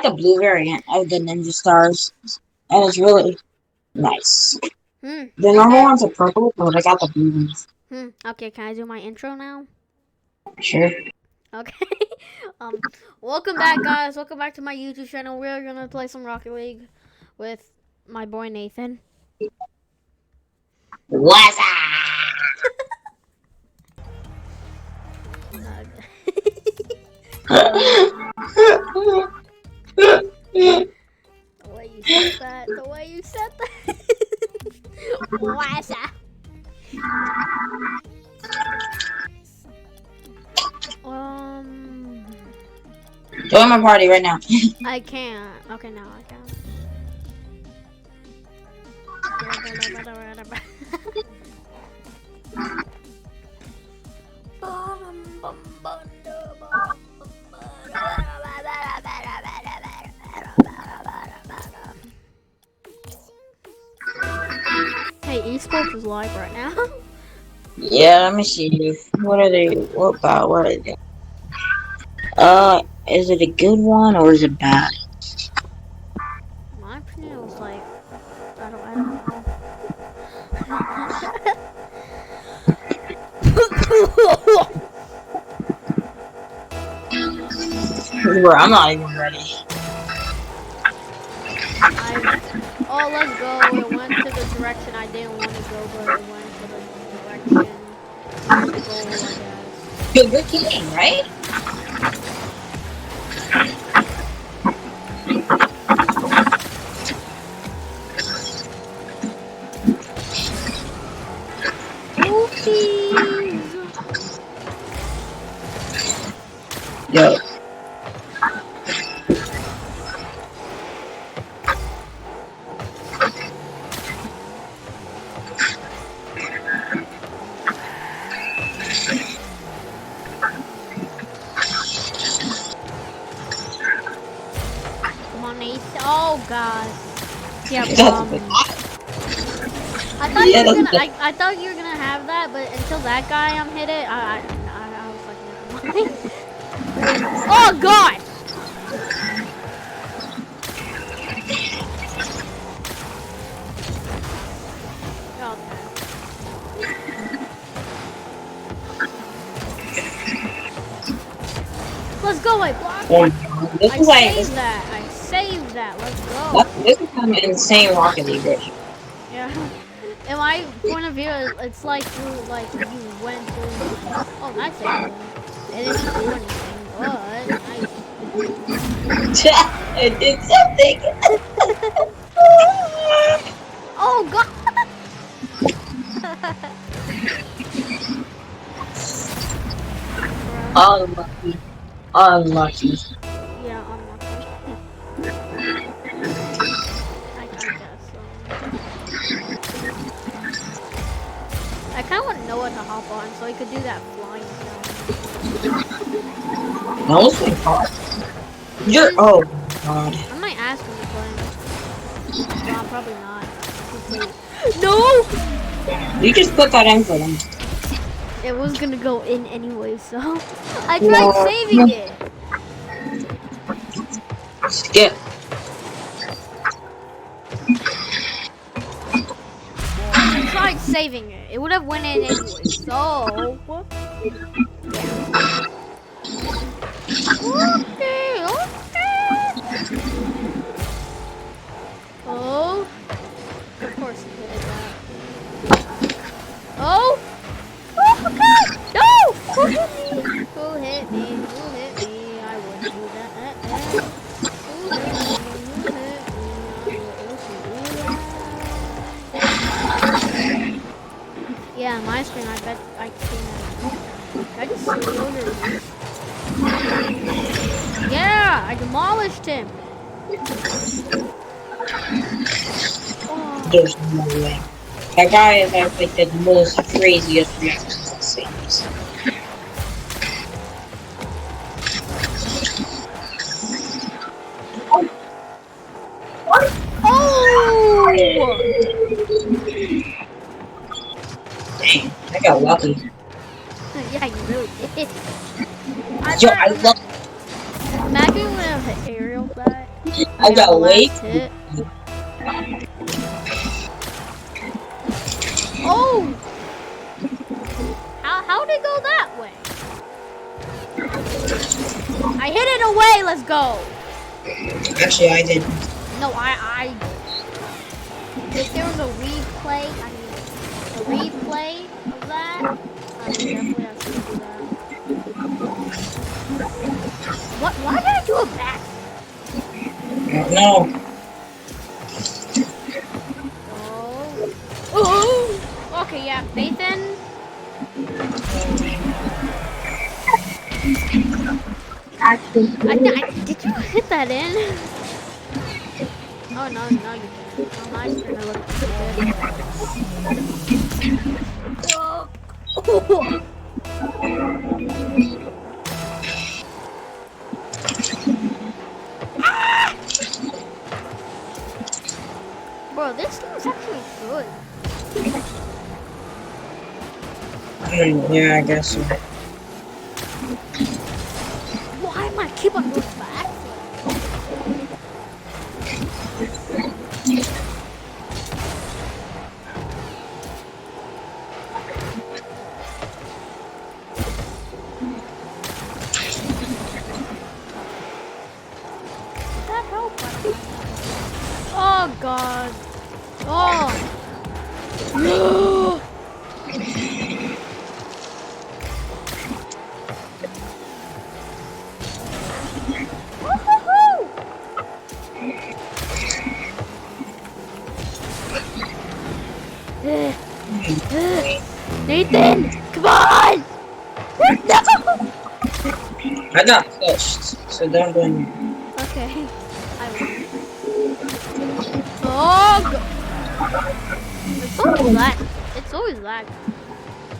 got the blue variant of the ninja stars, and it's really nice. The normal ones are purple, but I got the blue ones. Okay, can I do my intro now? Sure. Okay. Welcome back, guys. Welcome back to my YouTube channel. We're gonna play some Rocket League with my boy Nathan. Wasabi! The way you said that. The way you said that. Wasa. Join my party right now. I can't. Okay, now I can. Hey, esports is live right now. Yeah, let me see. What are they? What are they? Is it a good one or is it bad? My opinion was like, I don't know. Bro, I'm not even ready. Oh, let's go. It went to the direction I didn't want to go, but it went to the direction near the goal, I guess. Dude, you're kidding, right? Oopies! Yo. Come on, Nate. Oh, God. Yeah, I thought you were gonna have that, but until that guy hit it, I was like, never mind. Oh God! Let's go, I blocked. I saved that. Let's go. This is an insane Rocket League glitch. Yeah. In my point of view, it's like you went through. Oh, that's it. It didn't do anything, but nice. It did something. Oh God! Unlucky. Unlucky. Yeah, unlucky. I guess so. I kind of want to know what to hop on so I could do that flying sound. That was my fault. You're. Oh, God. I might ask him to play. No, I'm probably not. No! You just put that in for them. It was gonna go in anyway, so I tried saving it. Skip. I tried saving it. It would have went in anyway, so. Okay. Oh. Of course he did that. Oh. Oh, God. No! Who hit me? Who hit me? Who hit me? I wouldn't do that. Who hit me? Who hit me? I wouldn't do that. Yeah, my screen, I bet I can just see over here. Yeah, I demolished him. There's no way. That guy is like the most craziest reactions I've seen. Oh! Dang, I got lucky. Yeah, you really did. Yo, I love. Imagine when I hit aerial back. I got the got way. last hit. Oh! How'd it go that way? I hit it away. Let's go. Actually, I didn't. No, I. If there was a replay, a replay of that, I would definitely have to do that. What? Why did I do a back? No. Oh. Okay, yeah, Nathan. Did you hit that in? Oh no, you didn't. Oh, my turn. I looked ah! Bro, this game's actually good. Yeah, I guess so. Why am I keep on going back? Did that help? Oh god. Oh. No. Nathan, come on! No! I got pushed, so don't do anything. Okay, I will. Oh, it's always lag. It's always lag.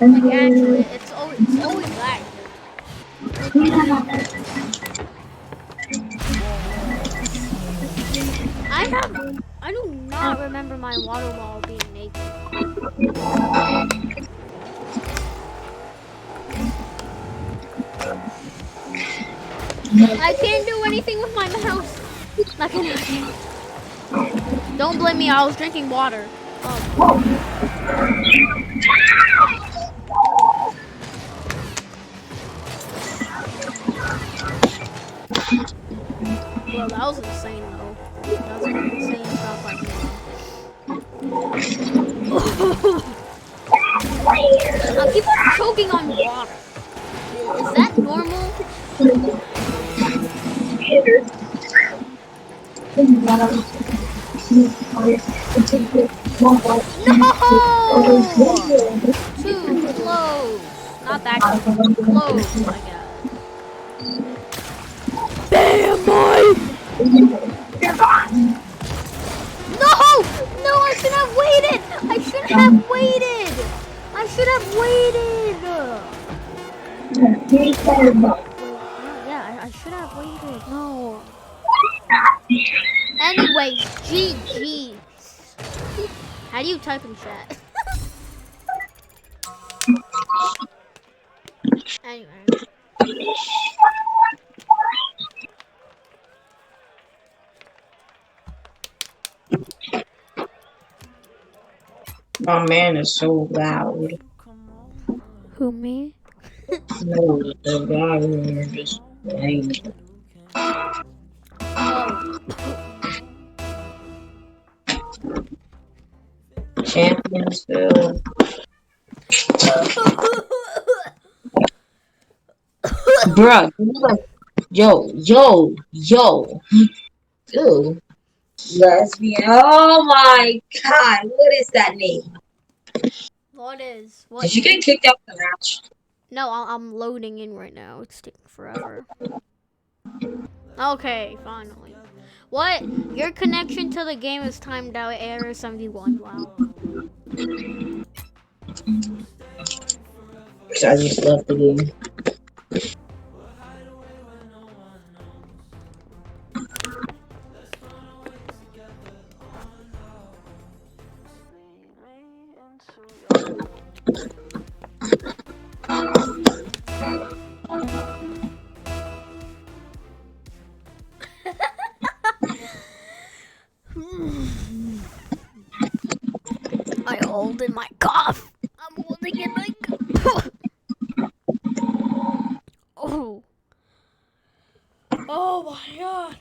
Like actually, it's always lag. I do not remember my water ball being naked. I can't do anything with my mouse. Don't blame me, I was drinking water. Oh. Well, that was insane though. That was an insane stuff I did. I keep on choking on water. Is that normal? No! Too close. Not that close. Close, I guess. Damn, boy! No! No, I should have waited! I should have waited! I should have waited! Yeah, I should have waited. No. Anyway, GG. How do you type in chat? Anyway. My man is so loud. Who, me? No, the guy here just hanging. Oh. Championsville. Bruh, yo. Ew. Lesbian. Oh my god, what is that name? What is? What? Did you get kicked out of the match? No, I'm loading in right now. It's taking forever. Okay, finally. What? Your connection to the game is timed out. Error 71. Wow. Because I just love the game. holding my cough. I'm holding it like. Oh. Oh my god.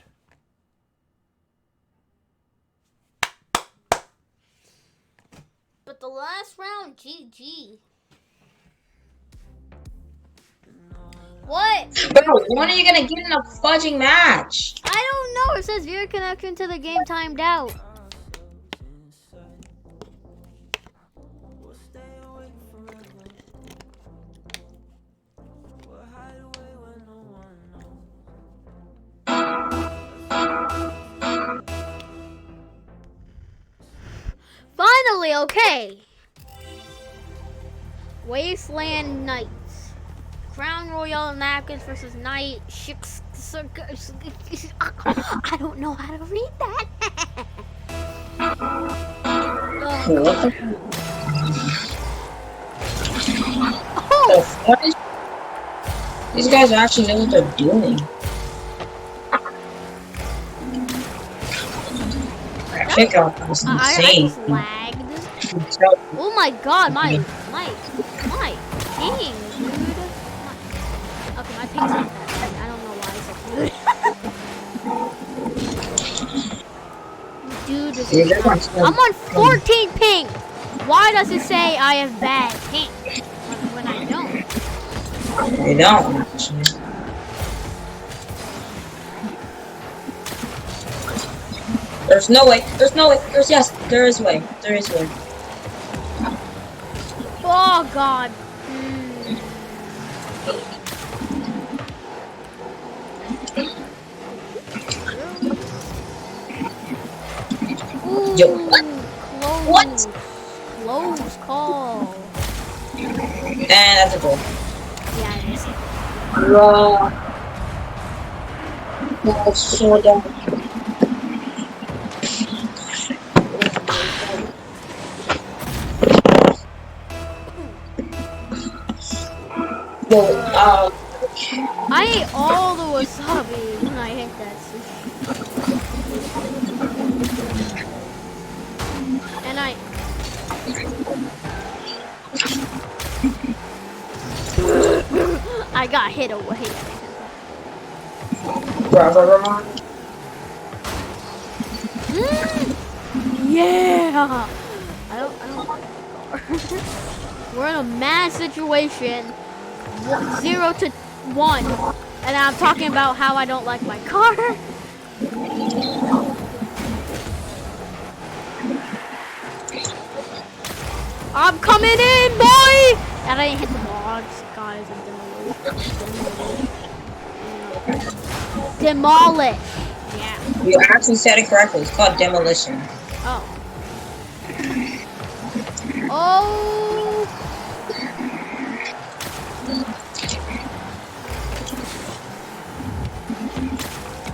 But the last round, GG. What? Bro, when are you gonna get in a fudging match? I don't know. It says viewer connection to the game timed out. Finally, okay. Wasteland Knights. Crown Royale Napkins versus Knight. I don't know how to read that. What Oh. the fuck? These guys actually know what they're doing. That kickoff was insane. I just lagged. Oh my god, my ping, dude. Okay, my ping's not that bad. I don't know why I said dude. Dude, this is I'm on 14 ping. Why does it say I have bad ping when I don't? I don't actually. There's no way. There's no way. Yes, there is way. There is way. Oh god. Ooh, Yo, what? Close. Close call. And that's a goal. Yeah, I missed it. Bro. That was so dumb. Yo, I ate all the wasabi when I hit that sushi. And I got hit away. Yeah. I don't We're in a mad situation. 0 to 1. And I'm talking about how I don't like my car. I'm coming in, boy! And I didn't hit the ball, guys. Demolish. Yeah. You actually said it correctly. It's called demolition. Oh. Oh.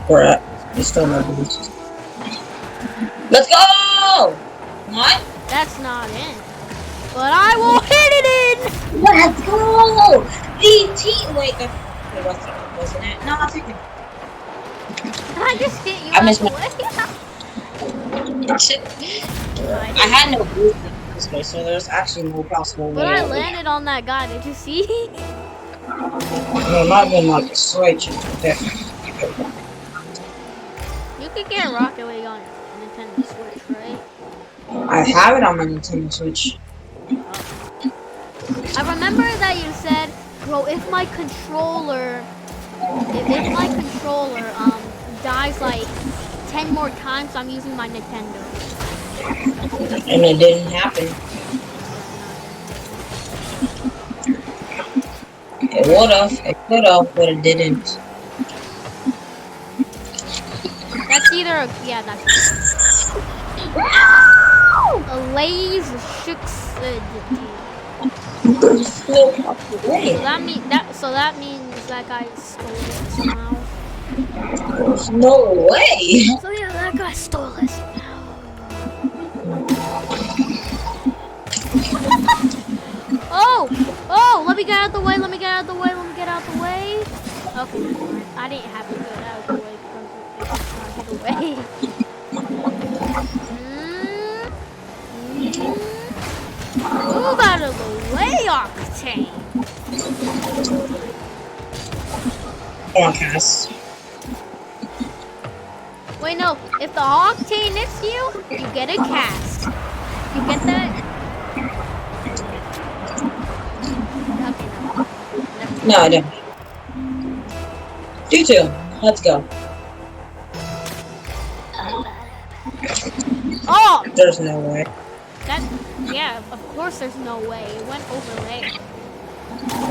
Bruh. You still know this. Let's go! What? That's not in. But I will hit it in! Let's go! Wait, wasn't it? No, I'll take it. I just hit you I missed out my... the way. I had no boost this way, so there's actually no possible way. But I landed on that guy, did you see? No, it might have been like a switch. You could get a Rocket League on your Nintendo Switch, right? I have it on my Nintendo Switch. I remember that you said, bro, if my controller dies like 10 more times, I'm using my Nintendo. And it didn't happen. It would've, it could've, but it didn't. That's either, yeah, that's a Lay's Shooks. So that means that guy stole it somehow. There's no way. So yeah, that guy stole it somehow. Oh, let me get out of the way, Okay, I didn't have to get out of the way because I hit away. Come on, Cass. Wait, no. If the octane next to you, you get a cast. You get that? Okay, no. Never mind. No, I don't. You too. Let's go. Oh! There's no way. Yeah, of course there's no way. It went over there.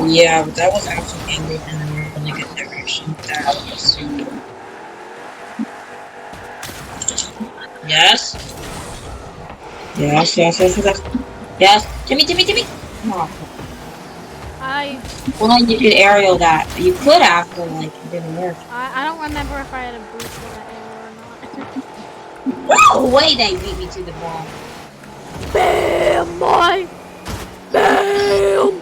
Yeah, but that was actually angry in a really good direction. That was super. Yes. Yes, yes, yes, yes. Yes. Timmy, Timmy, Timmy. Oh. Well, then you could aerial that. You could have, but like it didn't work. I don't remember if I had a boost for that aerial or not. No way they beat me to the ball. Bam, boy! Bam!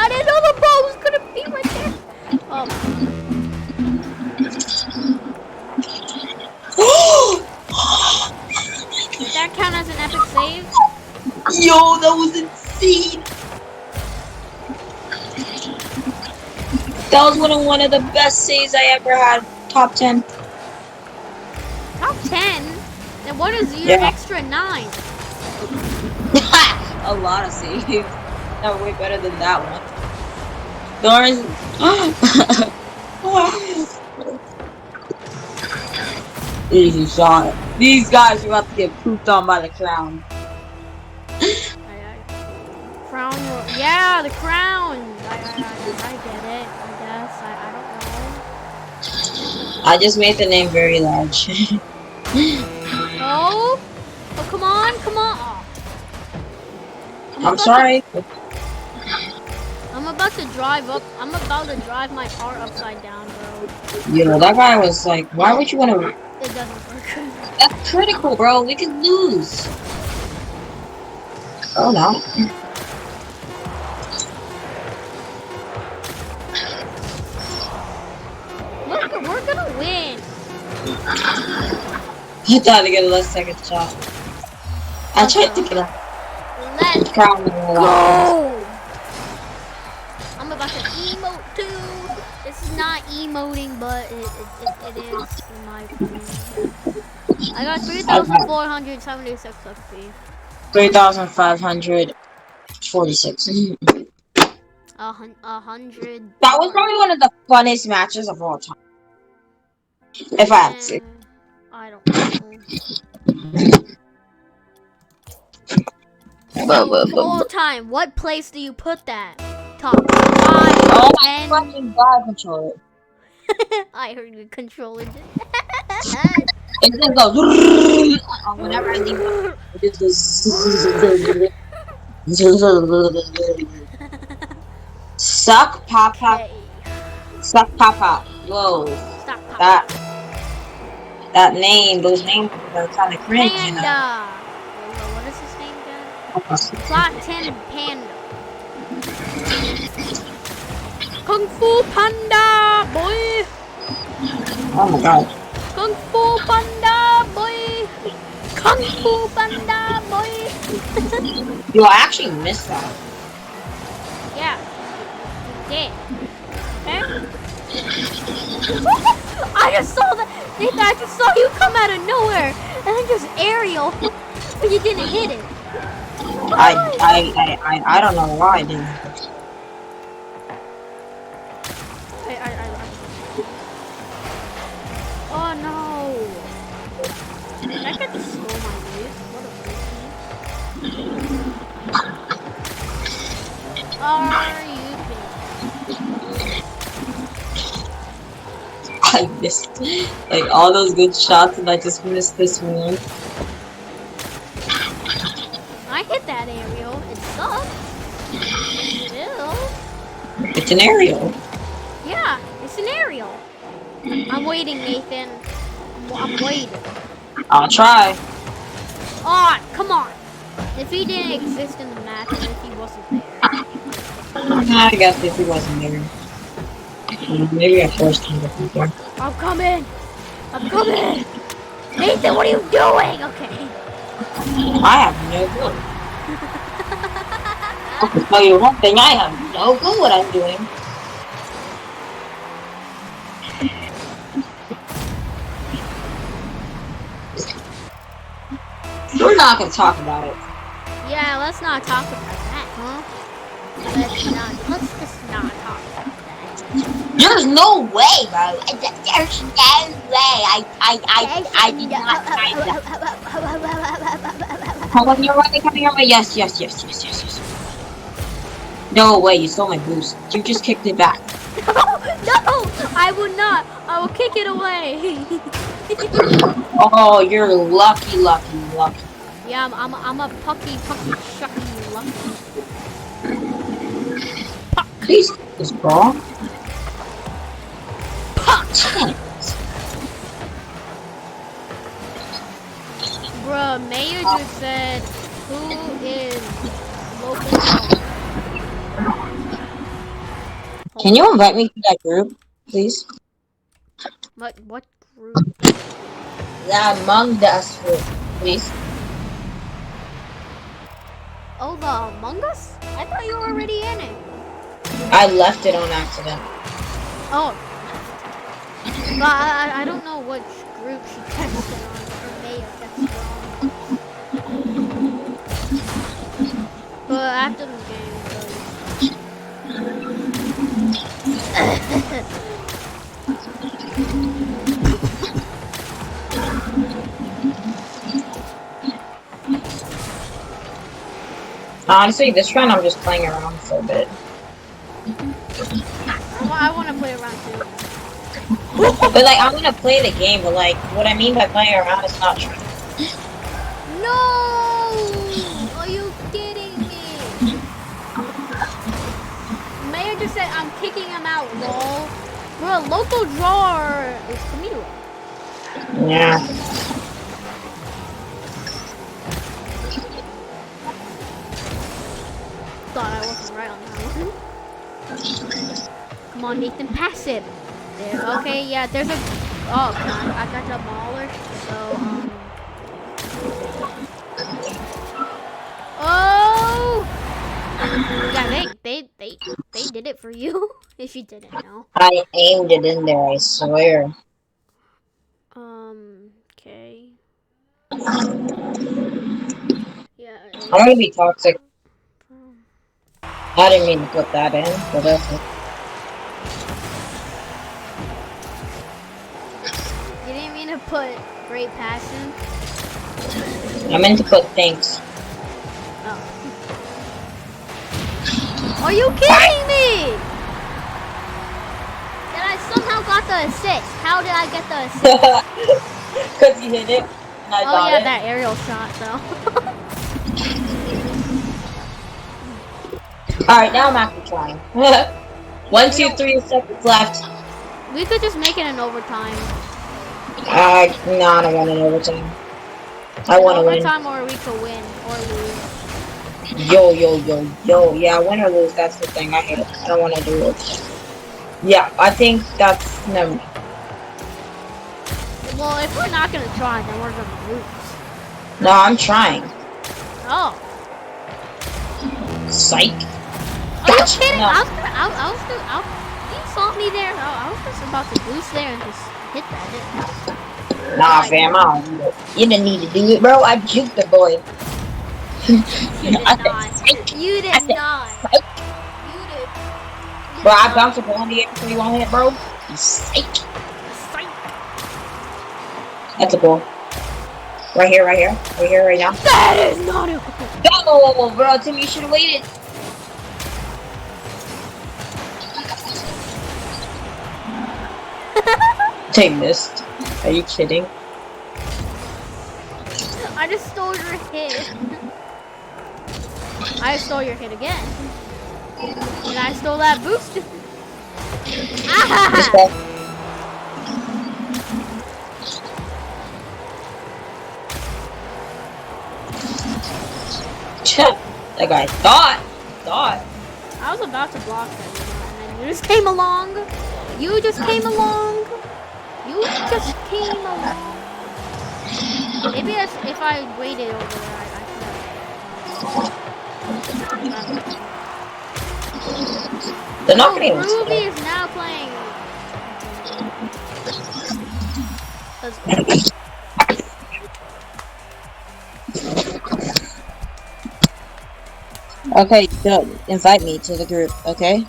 I didn't know the ball was gonna be right there. Oh Did that count as an epic save? Yo, that was insane. That was one of the best saves I ever had. Top 10. Top 10? Then what is your extra 9? A lot of saves. That were way better than that one. Doris. Easy shot. These guys are about to get pooped on by the crown. Crown. Yeah, the crown. I get it. I guess. I don't know. I just made the name very large. Oh, come on, come on. Oh. I'm sorry. I'm about to drive up. I'm about to drive my car upside down, bro. You know, that guy was like, why would you want to... It doesn't work. That's critical, bro. We could lose. Oh, no. We're gonna win. I tried to get a last second shot. I tried to get a... Let's go! I'm about to emote too. This is not emoting, but it is in my opinion. I got 3,476 XP. 3,546. 100. That was probably one of the funnest matches of all time. If I had to. I don't know. All time. What place do you put that? Top 5, oh 10. My fucking god, controller. I heard the controller. It just goes. Whenever I leave, it just goes. Suck papa. Suck papa. Whoa. Stop papa. That name, those names are kind of cringe, Panda. you know. What is his name again? Plot 10 Panda. Kung Fu Panda, boy. Oh my god. Kung Fu Panda, boy. Kung Fu Panda, boy. Yo, I actually missed that. Yeah. You did. Okay? I just saw that. Nathan, I just saw you come out of nowhere and then just aerial, but you didn't hit it. I don't know why I didn't. Oh no! That guy just stole my boost. What a are you I missed like all those good shots and I just missed this one. I hit that aerial. It sucks. Still. It's an aerial. Yeah, it's an aerial. I'm waiting, Nathan. I'm waiting. I'll try. Oh, come on. If he didn't exist in the match, and if he wasn't there. I guess if he wasn't there. Maybe I forced him to be there. I'm coming. I'm coming. Nathan, what are you doing? Okay. I have no clue. I can tell you one thing, I have no clue what I'm doing. We're not gonna talk about it. Yeah, let's not talk about that, huh? Let's just not talk about that. There's no way, bro. There's no way. I did not find that. Come your way, come your way. Yes. No way, you stole my boost. You just kicked it back. No, I would not. I will kick it away. Oh, you're lucky. Yeah, I'm a pucky, shucky, lucky. Puck. Please, this ball. Puck. Bruh, Mayor just said, who is local power? Can you invite me to that group, please? What group? The Among Us group, please. Oh, the Among Us? I thought you were already in it. I left it on accident. Oh. But I don't know which group she texted on, or may have texted on. But after the game, Honestly, this round I'm just playing around for a bit. I want to play around too. But like, I want to play the game, but like, what I mean by playing around is not true. No! Are you kidding me? Mayor just said I'm kicking him out, lol. Bro, local drawer is Camilo. Yeah. Thought I wasn't right on that one. Come on, Nathan, pass it. There, okay, yeah, there's a... Oh, I got the mauler, so, Oh! Yeah, they did it for you, if you didn't know. I aimed it in there, I swear. Okay. Yeah. I'm gonna be toxic. I didn't mean to put that in, but that's it. You didn't mean to put great passion? I meant to put thanks. Oh. Are you kidding me? Then I somehow got the assist. How did I get the assist? Because you hit it. And I got yeah, it. that aerial shot though. Alright, now I'm actually trying. 1, 2, 3 seconds left. We could just make it an overtime. No, I don't want an overtime. I want to win. Overtime, or we could win or lose. Yo. Yeah, win or lose, that's the thing. I hate it. I don't want to do it. Yeah, I think that's... Never mind. Well, if we're not going to try, then we're going to lose. No, I'm trying. Oh. Psych. Are you Gotcha. kidding? No. You saw me there. I was just about to boost there and just hit that. Nah, fam, I don't do it. You didn't need to do it, bro. I juked the boy. You did not. You did not. You did. Bro, I bounced a ball in the air before you want to hit, bro. You psych. That's a goal. Right here, right now. That is not a goal. Go, bro. Timmy, you should have waited. They missed. Are you kidding? I just stole your hit. I stole your hit again. And I stole that boost. Ah! That guy thought. I was about to block that, and then you just came along. You just came along. Maybe if I waited over there, I could have. They're not Oh, gonna even Groovy stay. is now playing. Let's go. Okay, good. Invite me to the group, okay?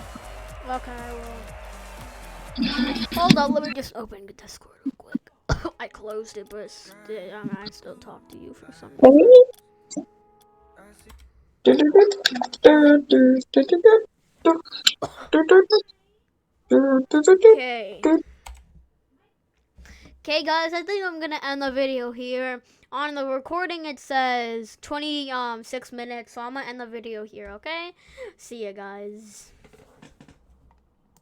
Okay, I will. Hold up, let me just open the Discord real quick. I closed it, but I still talk to you for some reason. Okay. Okay, guys, I think I'm gonna end the video here. On the recording, it says 26 minutes, so I'm gonna end the video here. Okay. See ya, guys.